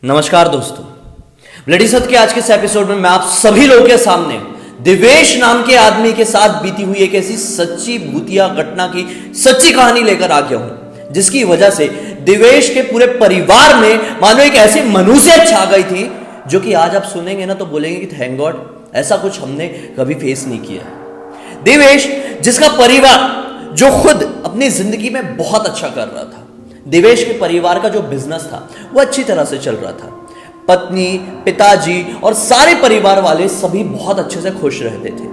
नमस्कार दोस्तों, ब्लडी सत्य के आज के इस एपिसोड में मैं आप सभी लोगों के सामने दिवेश नाम के आदमी के साथ बीती हुई एक ऐसी सच्ची भूतिया घटना की सच्ची कहानी लेकर आ गया हूं, जिसकी वजह से दिवेश के पूरे परिवार में मानो एक ऐसी मनुष्य छा गई थी जो कि आज आप सुनेंगे ना तो बोलेंगे कि थैंक गॉड, ऐसा कुछ हमने कभी फेस नहीं किया। दिवेश जिसका परिवार जो खुद अपनी जिंदगी में बहुत अच्छा कर रहा था, दिवेश के परिवार का जो बिजनेस था वो अच्छी तरह से चल रहा था। पत्नी, पिताजी और सारे परिवार वाले सभी बहुत अच्छे से खुश रहते थे।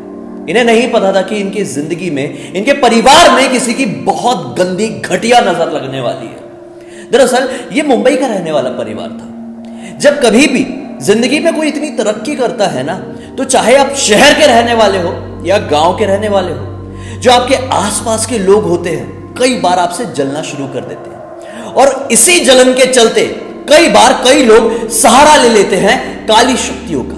इन्हें नहीं पता था कि इनकी जिंदगी में, इनके परिवार में किसी की बहुत गंदी घटिया नजर लगने वाली है। दरअसल ये मुंबई का रहने वाला परिवार था। जब कभी भी जिंदगी में कोई इतनी तरक्की करता है ना, तो चाहे आप शहर के रहने वाले हो या गांव के रहने वाले हो, जो आपके आसपास के लोग होते हैं कई बार आपसे जलना शुरू कर देते हैं। और इसी जलन के चलते कई बार कई लोग सहारा ले लेते हैं काली शक्तियों का,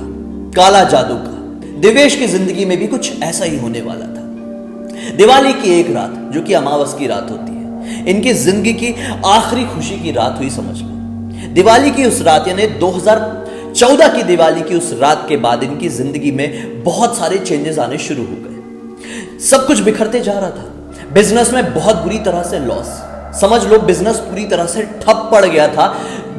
काला जादू का। दिवेश की जिंदगी में भी कुछ ऐसा ही होने वाला था। दिवाली की एक रात, जो कि अमावस की रात होती है, इनकी जिंदगी की आखिरी खुशी की रात हुई समझ लो। दिवाली की उस रात यानी 2014 की दिवाली की उस रात के बाद इनकी जिंदगी में बहुत सारे चेंजेस आने शुरू हो गए। सब कुछ बिखरते जा रहा था। बिजनेस में बहुत बुरी तरह से लॉस, समझ लो बिजनेस पूरी तरह से ठप पड़ गया था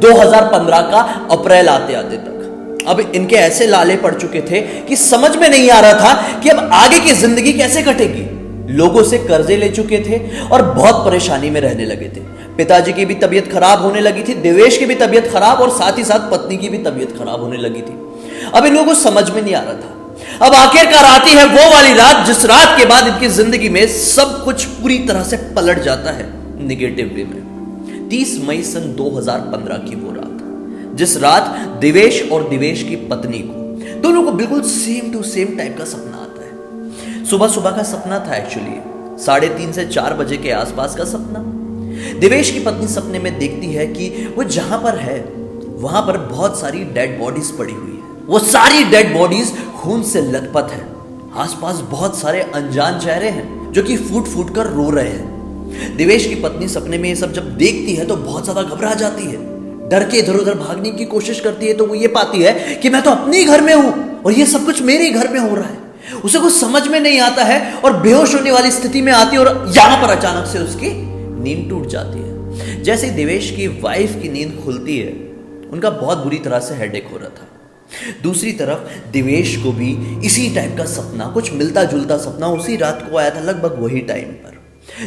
2015 का अप्रैल आते आते तक। अब इनके ऐसे लाले पड़ चुके थे कि समझ में नहीं आ रहा था कि अब आगे की जिंदगी कैसे कटेगी। लोगों से कर्जे ले चुके थे और बहुत परेशानी में रहने लगे थे। पिताजी की भी तबीयत खराब होने लगी थी, दिवेश की भी तबीयत खराब और साथ ही साथ पत्नी की भी तबीयत खराब होने लगी थी। अब इन लोगों को समझ में नहीं आ रहा था। अब आखिरकार आती है वो वाली रात जिस रात के बाद इनकी जिंदगी में सब कुछ पूरी तरह से पलट जाता है निगेटिव वे में। 30 मई सन 2015 की वो रात, जिस रात दिवेश और दिवेश की पत्नी को, दोनों को बिल्कुल सेम टू सेम टाइप का सपना आता है। सुबह सुबह का सपना था, एक्चुअली 3:30 से 4 बजे के आसपास का सपना। दिवेश की पत्नी सपने में देखती है कि वो जहां पर है वहां पर बहुत सारी डेड बॉडीज पड़ी हुई है। वो सारी डेड बॉडीज खून से लथपथ है। आसपास बहुत सारे अनजान चेहरे हैं जो कि फूट फूट कर रो रहे हैं। दिवेश की पत्नी सपने में ये सब जब देखती है तो बहुत ज्यादा घबरा जाती है, डर के इधर उधर भागने की कोशिश करती है। तो वो ये पाती है कि मैं तो अपने घर में हूं और ये सब कुछ मेरे घर में हो रहा है। उसे कुछ समझ में नहीं आता है और बेहोश होने वाली स्थिति में आती है और यहां पर अचानक से उसकी नींद टूट जाती है। जैसे ही दिवेश की वाइफ की नींद खुलती है, उनका बहुत बुरी तरह से हेडेक हो रहा था। दूसरी तरफ दिवेश को भी इसी टाइप का सपना, कुछ मिलता जुलता सपना उसी रात को आया था, लगभग वही टाइम पर।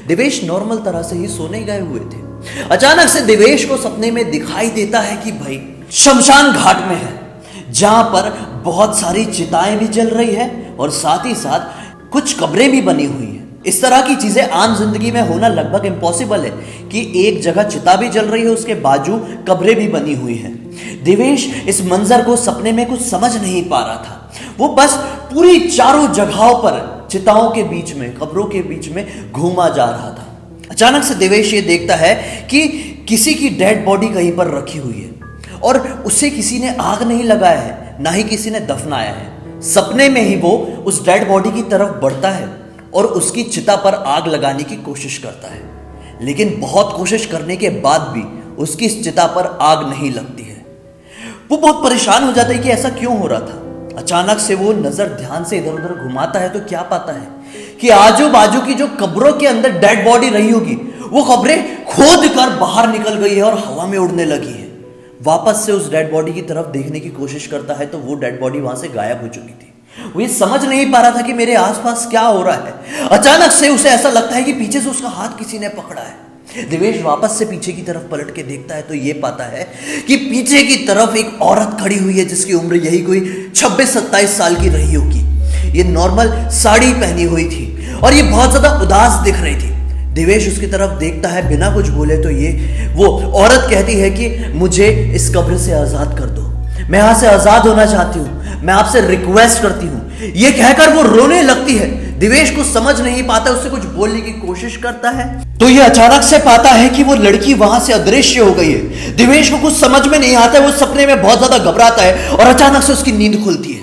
दिवेश नॉर्मल तरह से ही सोने गए हुए थे। अचानक से दिवेश को सपने में दिखाई देता है कि भाई शमशान घाट में है, जहां पर बहुत सारी चिताएं भी जल रही है और साथ ही साथ कुछ कब्रें भी बनी हुई हैं। इस तरह की चीजें आम जिंदगी में होना लगभग इम्पॉसिबल है कि एक जगह चिता भी जल रही है, उसके बाजू कब्रें भी बनी हुई हैं। दिवेश इस मंजर को सपने में कुछ समझ नहीं पा रहा था। वो बस पूरी चारों जगहों पर चिताओं के बीच में, कब्रों के बीच में घूमा जा रहा था। अचानक से दिवेश ये देखता है कि किसी की डेड बॉडी कहीं पर रखी हुई है और उसे किसी ने आग नहीं लगाया है, ना ही किसी ने दफनाया है। सपने में ही वो उस डेड बॉडी की तरफ बढ़ता है और उसकी चिता पर आग लगाने की कोशिश करता है, लेकिन बहुत कोशिश करने के बाद भी उसकी चिता पर आग नहीं लगती है। वो बहुत परेशान हो जाता है कि ऐसा क्यों हो रहा था। अचानक से वो नजर ध्यान से इधर उधर घुमाता है तो क्या पाता है कि आजू बाजू की जो कब्रों के अंदर डेड बॉडी रही होगी, वो कब्रें खोद कर बाहर निकल गई है और हवा में उड़ने लगी है। वापस से उस डेड बॉडी की तरफ देखने की कोशिश करता है तो वो डेड बॉडी वहां से गायब हो चुकी थी। वो ये समझ नहीं पा रहा था कि मेरे आसपास क्या हो रहा है। अचानक से उसे ऐसा लगता है कि पीछे से उसका हाथ किसी ने पकड़ा है। दिवेश वापस से पीछे की तरफ पलट के देखता है तो ये पाता है कि पीछे की तरफ एक औरत खड़ी हुई है, जिसकी उम्र यही कोई 26-27 साल की रही होगी। ये नॉर्मल साड़ी पहनी हुई थी और ये बहुत ज्यादा उदास दिख रही थी। दिवेश उसकी तरफ देखता है बिना कुछ बोले तो वो औरत कहती है कि मुझे इस कब्र से आजाद कर दो, मैं यहां से आजाद होना चाहती हूं, मैं आपसे रिक्वेस्ट करती हूं। ये कहकर वो रोने लगती है। दिवेश को समझ नहीं पाता, उससे कुछ बोलने की कोशिश करता है तो ये अचानक से पाता है कि वो लड़की वहां से अदृश्य हो गई है। दिवेश को कुछ समझ में नहीं आता है, वो सपने में बहुत ज्यादा घबराता है और अचानक से उसकी नींद खुलती है।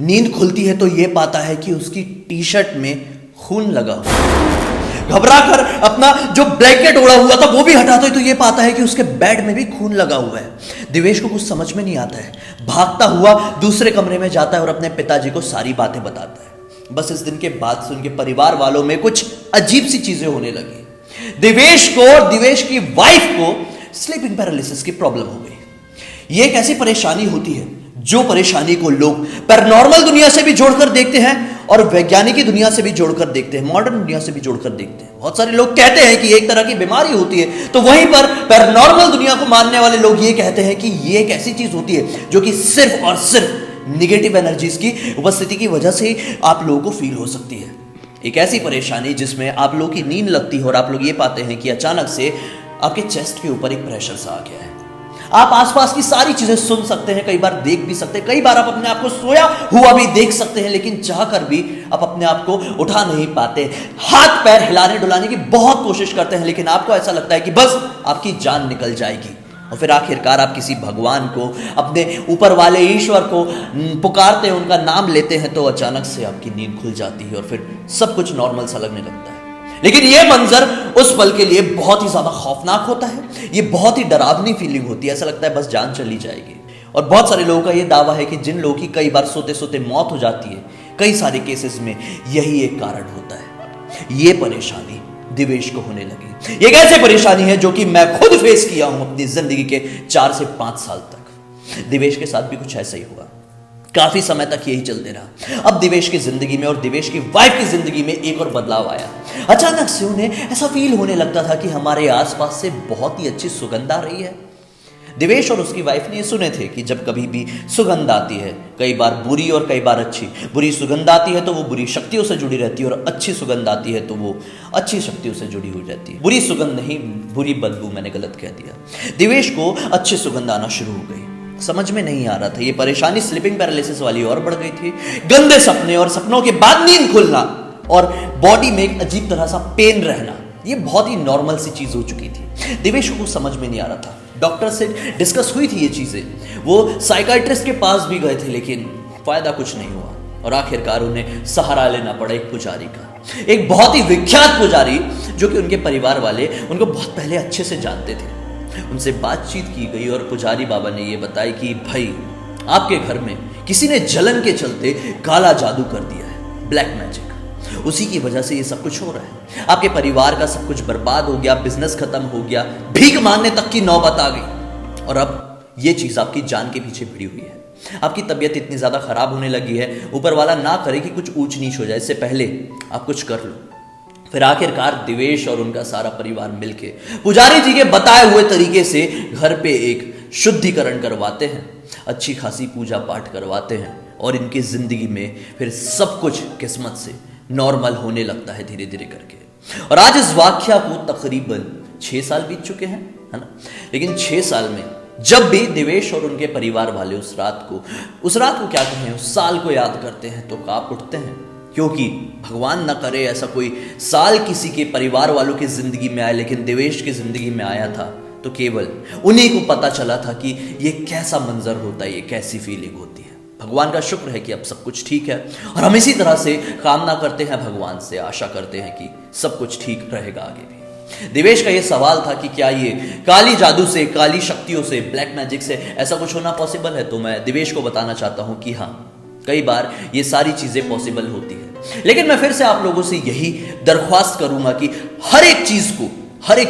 नींद खुलती है तो ये पाता है कि उसकी टी शर्ट में खून लगा हुआ है। घबरा कर अपना जो ब्लैंकेट ओढ़ा हुआ था वो भी हटाता है तो ये पाता है कि उसके बेड में भी खून लगा हुआ है। दिवेश को कुछ समझ में नहीं आता है। भागता हुआ दूसरे कमरे में जाता है और अपने पिताजी को सारी बातें बताता है। बस इस दिन के बाद से उनके परिवार वालों में कुछ अजीब सी चीजें होने लगी। दिवेश को और दिवेश की वाइफ को स्लीपिंग पैरालिसिस की प्रॉब्लम हो गई। ये एक ऐसी परेशानी होती है जो परेशानी को लोग पैरानॉर्मल दुनिया से भी जोड़कर देखते हैं और वैज्ञानिक दुनिया से भी जोड़कर देखते हैं, मॉडर्न दुनिया से भी जोड़कर देखते हैं। बहुत सारे लोग कहते हैं कि एक तरह की बीमारी होती है, तो वहीं पर पैरानॉर्मल दुनिया को मानने वाले लोग ये कहते हैं कि ये एक ऐसी चीज होती है जो कि सिर्फ और सिर्फ निगेटिव एनर्जीज की उपस्थिति की वजह से आप लोगों को फील हो सकती है। एक ऐसी परेशानी जिसमें आप लोगों की नींद लगती है और आप लोग ये पाते हैं कि अचानक से आपके चेस्ट के ऊपर एक प्रेशर सा आ गया है। आप आसपास की सारी चीजें सुन सकते हैं, कई बार देख भी सकते हैं, कई बार आप अपने आप को सोया हुआ भी देख सकते हैं, लेकिन चाहकर भी आप अपने आप को उठा नहीं पाते। हाथ पैर हिलाने डुलाने की बहुत कोशिश करते हैं, लेकिन आपको ऐसा लगता है कि बस आपकी जान निकल जाएगी। और फिर आखिरकार आप किसी भगवान को, अपने ऊपर वाले ईश्वर को पुकारते हैं, उनका नाम लेते हैं, तो अचानक से आपकी नींद खुल जाती है और फिर सब कुछ नॉर्मल सा लगने लगता है। लेकिन यह मंजर उस पल के लिए बहुत ही ज्यादा खौफनाक होता है। यह बहुत ही डरावनी फीलिंग होती है, ऐसा लगता है बस जान चली जाएगी। और बहुत सारे लोगों का यह दावा है कि जिन लोगों की कई बार सोते सोते मौत हो जाती है, कई सारे केसेस में यही एक कारण होता है। यह परेशानी दिवेश को होने लगी। एक ऐसी परेशानी है जो कि मैं खुद फेस किया हूं अपनी जिंदगी के 4 से 5 साल तक। दिवेश के साथ भी कुछ ऐसा ही हुआ। काफी समय तक यही चलते रहा। अब दिवेश की जिंदगी में और दिवेश की वाइफ की जिंदगी में एक और बदलाव आया। अचानक से उन्हें ऐसा फील होने लगता था कि हमारे आसपास से बहुत ही अच्छी सुगंध आ रही है। दिवेश और उसकी वाइफ ने ये सुने थे कि जब कभी भी सुगंध आती है, कई बार बुरी और कई बार अच्छी, बुरी सुगंध आती है तो वो बुरी शक्तियों से जुड़ी रहती है और अच्छी सुगंध आती है तो वो अच्छी शक्तियों से जुड़ी हुई रहती है। बुरी सुगंध नहीं, बुरी बदबू, मैंने गलत कह दिया। दिवेश को अच्छी सुगंध आना शुरू हो गई। समझ में नहीं आ रहा था, ये परेशानी स्लीपिंग पैरालिसिस वाली और बढ़ गई थी। गंदे सपने और सपनों के बाद नींद खुलना और बॉडी में एक अजीब तरह सा पेन रहना, ये बहुत ही नॉर्मल सी चीज हो चुकी थी। दिवेश को समझ में नहीं आ रहा था। डॉक्टर से डिस्कस हुई थी ये चीजें, वो साइकाइट्रिस्ट के पास भी गए थे, लेकिन फायदा कुछ नहीं हुआ और आखिरकार उन्हें सहारा लेना पड़ा एक पुजारी का। एक बहुत ही विख्यात पुजारी जो कि उनके परिवार वाले उनको बहुत पहले अच्छे से जानते थे। उनसे बातचीत की गई और पुजारी बाबा ने यह बताया कि भाई, आपके घर में किसी ने जलन के चलते काला जादू कर दिया है, ब्लैक मैजिक। उसी की वजह से ये सब कुछ हो रहा है। आपके परिवार का सब कुछ बर्बाद हो गया, बिजनेस खत्म हो गया, भीख मांगने तक की नौबत आ गई और अब ये चीज आपकी जान के पीछे भिड़ी हुई है। आपकी तबीयत इतनी ज्यादा खराब होने लगी है, ऊपर वाला ना करे कि कुछ ऊंच नीच हो जाए, इससे पहले आप कुछ कर लो। फिर आखिरकार दिवेश और उनका सारा परिवार मिलके पुजारी जी के बताए हुए तरीके से घर पे एक शुद्धिकरण करवाते हैं, अच्छी खासी पूजा पाठ करवाते हैं और इनकी जिंदगी में फिर सब कुछ किस्मत से नॉर्मल होने लगता है धीरे धीरे करके। और आज इस वाक्या को तकरीबन 6 साल बीत चुके हैं, है ना। लेकिन 6 साल में जब भी दिवेश और उनके परिवार वाले उस रात को क्या कहें, उस साल को याद करते हैं तो कांप उठते हैं, क्योंकि भगवान न करे ऐसा कोई साल किसी के परिवार वालों की जिंदगी में आया, लेकिन दिवेश की जिंदगी में आया था तो केवल उन्हीं को पता चला था कि ये कैसा मंजर होता है, ये कैसी फीलिंग होती है। भगवान का शुक्र है कि अब सब कुछ ठीक है और हम इसी तरह से कामना करते हैं भगवान से, आशा करते हैं कि सब कुछ ठीक रहेगा आगे भी। दिवेश का ये सवाल था कि क्या ये काली जादू से, काली शक्तियों से, ब्लैक मैजिक से ऐसा कुछ होना पॉसिबल है, तो मैं दिवेश को बताना चाहता हूं कि हाँ, कई बार ये सारी चीजें पॉसिबल होती है। लेकिन मैं फिर से आप लोगों से यही दरख्वास्त करूंगा कि हर एक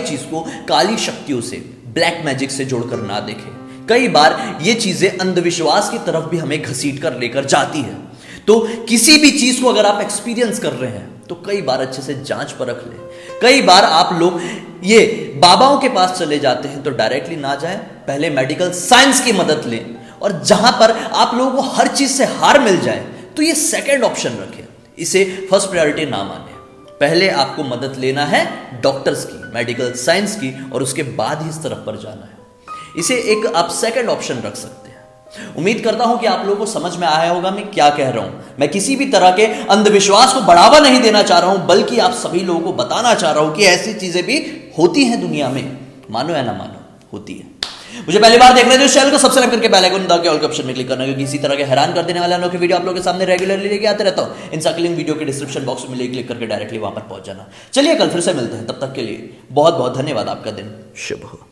चीज को काली शक्तियों से, ब्लैक मैजिक से जोड़कर ना देखें। कई बार ये चीजें अंधविश्वास की तरफ भी हमें घसीट कर लेकर जाती है। तो किसी भी चीज को अगर आप एक्सपीरियंस कर रहे हैं तो कई बार अच्छे से जांच परख लें। कई बार आप लोग ये बाबाओं के पास चले जाते हैं तो डायरेक्टली ना जाएं, पहले मेडिकल साइंस की मदद लें और जहां पर आप लोगों को हर चीज से हार मिल जाए तो ये सेकंड ऑप्शन रखें, इसे फर्स्ट प्रायोरिटी ना माने। पहले आपको मदद लेना है डॉक्टर्स की, मेडिकल साइंस की, और उसके बाद ही इस तरफ पर जाना है। इसे एक आप सेकंड ऑप्शन रख सकते हैं। उम्मीद करता हूं कि आप लोगों को समझ में आया होगा मैं क्या कह रहा हूं। मैं किसी भी तरह के अंधविश्वास को बढ़ावा नहीं देना चाह रहा हूं, बल्कि आप सभी लोगों को बताना चाह रहा हूं कि ऐसी चीजें भी होती हैं दुनिया में, मानो या ना मानो, होती है। मुझे पहली बार देख रहे हैं तो चैनल को सब्सक्राइब करके बेल आइकन दबा के ऑल के ऑप्शन में क्लिक करना, क्योंकि इसी तरह के हैरान कर देने वाले अनोखे वीडियो आप लोगों के सामने रेगुलरली लेके आते रहता हूं। इन सारी लिंक वीडियो के डिस्क्रिप्शन बॉक्स में क्लिक करके डायरेक्टली वहां पर पहुंच जाना। चलिए कल फिर से मिलते हैं, तब तक के लिए बहुत बहुत धन्यवाद। आपका दिन शुभ हो।